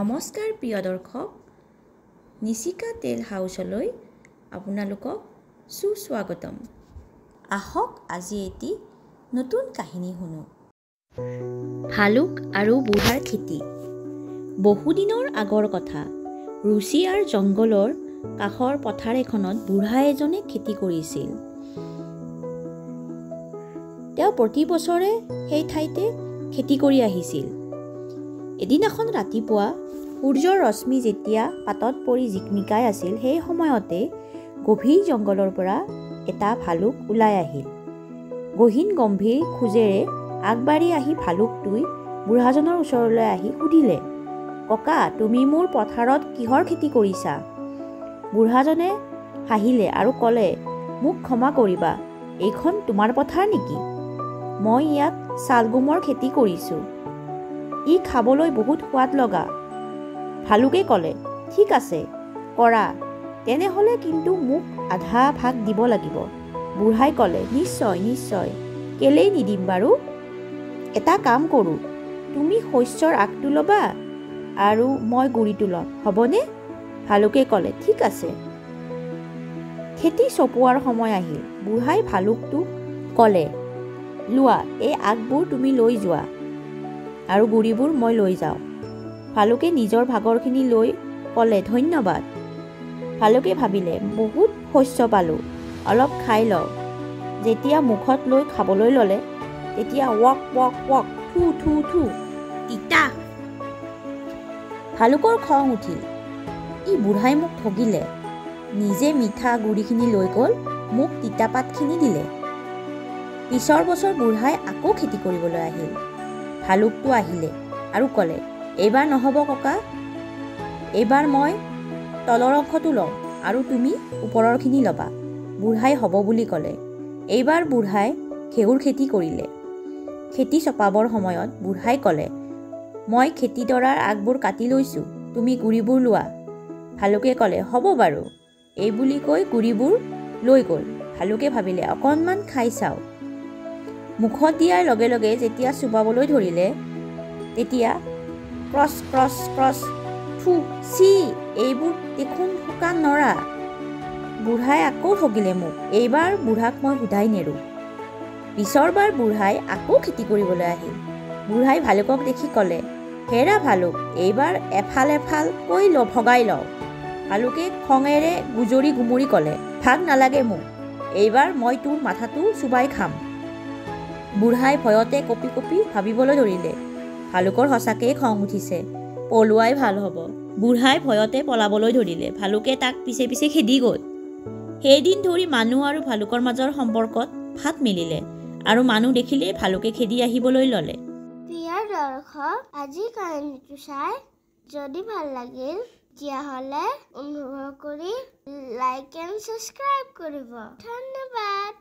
নমস্কাৰ প্ৰিয় দৰ্শক, নিচিকা টেল হাউচলৈ আপোনালোকক সুস্বাগতম। আহক আজি এটি নতুন কাহিনী শুনো। ভালুক আৰু বুঢ়াৰ খেতি। বহুদিনৰ আগৰ কথা। ৰুছিয়াৰ জংঘলৰ কাষৰ পথাৰ এখনত বুঢ়া এজনে খেতি কৰিছিল। তেওঁ প্ৰতি বছৰে সেই ঠাইতে খেতি কৰি আহিছিল। এদিনাখন ৰাতিপুৱা সূৰ্যৰ ৰশ্মি যেতিয়া পাতত পৰি জিকমিকাই আছিল, সেই সময়তে গভীৰ জংঘলৰ পৰা এটা ভালুক ওলাই আহিল। গহীন গম্ভীৰ খোজেৰে আগবাঢ়ি আহি ভালুকটোই বুঢ়াজনৰ ওচৰলৈ আহি সুধিলে, ককা, তুমি মোৰ পথাৰত কিহৰ খেতি কৰিছা? বুঢ়াজনে হাঁহিলে আৰু ক'লে, মোক ক্ষমা কৰিবা, এইখন তোমাৰ পথাৰ নেকি? মই ইয়াত শালগমৰ খেতি কৰিছোঁ। ই খাবলৈ বহুত সোৱাদ লগা। ভালুকে ক'লে, ঠিক আছে, কৰা, তেনেহ'লে কিন্তু মোক আধা ভাগ দিব লাগিব। বুঢ়াই ক'লে, নিশ্চয় নিশ্চয়, কেলেই নিদিম বাৰু। এটা কাম কৰোঁ, তুমি শস্যৰ আগটো ল'বা আৰু মই গুৰিটো ল'ম, হ'বনে? ভালুকে ক'লে, ঠিক আছে। খেতি চপোৱাৰ সময় আহিল। বুঢ়াই ভালুকটোক ক'লে, লোৱা, এই আগবোৰ তুমি লৈ যোৱা আৰু গুৰিবোৰ মই লৈ যাওঁ। ভালুকে নিজৰ ভাগৰখিনি লৈ ক'লে, ধন্যবাদ। ভালুকে ভাবিলে, বহুত শস্য পালোঁ, অলপ খাই লওঁ। যেতিয়া মুখত লৈ খাবলৈ ল'লে, তেতিয়া ৱক ৱক ৱক, থু থু থু, তিতা। ভালুকৰ খং উঠিল। ই বুঢ়াই মোক ঠগিলে, নিজে মিঠা গুৰিখিনি লৈ গ'ল, মোক তিতা পাতখিনি দিলে। পিছৰ বছৰ বুঢ়াই আকৌ খেতি কৰিবলৈ আহিল। ভালুকটো আহিলে আৰু ক'লে, এইবাৰ নহ'ব ককা, এইবাৰ মই তলৰ অংশটো ল'ম আৰু তুমি ওপৰৰখিনি ল'বা। বুঢ়াই হ'ব বুলি ক'লে। এইবাৰ বুঢ়াই ঘেঁহুৰ খেতি কৰিলে। খেতি চপাবৰ সময়ত বুঢ়াই ক'লে, মই খেতিডৰাৰ আগবোৰ কাটি লৈছোঁ, তুমি গুৰিবোৰ লোৱা। ভালুকে ক'লে, হ'ব বাৰু। এই বুলি কৈ গুৰিবোৰ লৈ গ'ল। ভালুকে ভাবিলে, অকণমান খাই চাওঁ। মুখত দিয়াৰ লগে লগে যেতিয়া চোবাবলৈ ধৰিলে, তেতিয়া ক্ৰচ ক্ৰচ ক্ৰচ, থু, চি, এইবোৰ দেখোন শুকান নৰা। বুঢ়াই আকৌ ঠগিলে মোক, এইবাৰ বুঢ়াক মই সোধাই নেৰোঁ। পিছৰবাৰ বুঢ়াই আকৌ খেতি কৰিবলৈ আহিল। বুঢ়াই ভালুকক দেখি ক'লে, হেৰা ভালুক, এইবাৰ এফাল এফালকৈ ভগাই লওঁ। ভালুকে খঙেৰে গুজৰি গুমৰি ক'লে, ভাগ নালাগে মোক, এইবাৰ মই তোৰ মাথাটো চোবাই খাম। বুঢ়াই ভয়তে কঁপি কঁপি ভাবিবলৈ ধৰিলে, ভালুকৰ সঁচাকৈয়ে খং উঠিছে, পলোৱাই ভাল হ'ব। বুঢ়াই ভয়তে পলাবলৈ ধৰিলে। ভালুকে তাক পিছে পিছে খেদি গ'ল। সেইদিন ধৰি মানুহ আৰু ভালুকৰ মাজৰ সম্পৰ্কত ফাট মেলিলে আৰু মানুহ দেখিলেই ভালুকে খেদি আহিবলৈ ল'লে। প্ৰিয় দৰ্শক, আজি কাহিনীটো চাই যদি ভাল লাগিল, তেতিয়াহ'লে অনুগ্ৰহ কৰি লাইক এণ্ড ছাবস্ক্ৰাইব কৰিব। ধন্যবাদ।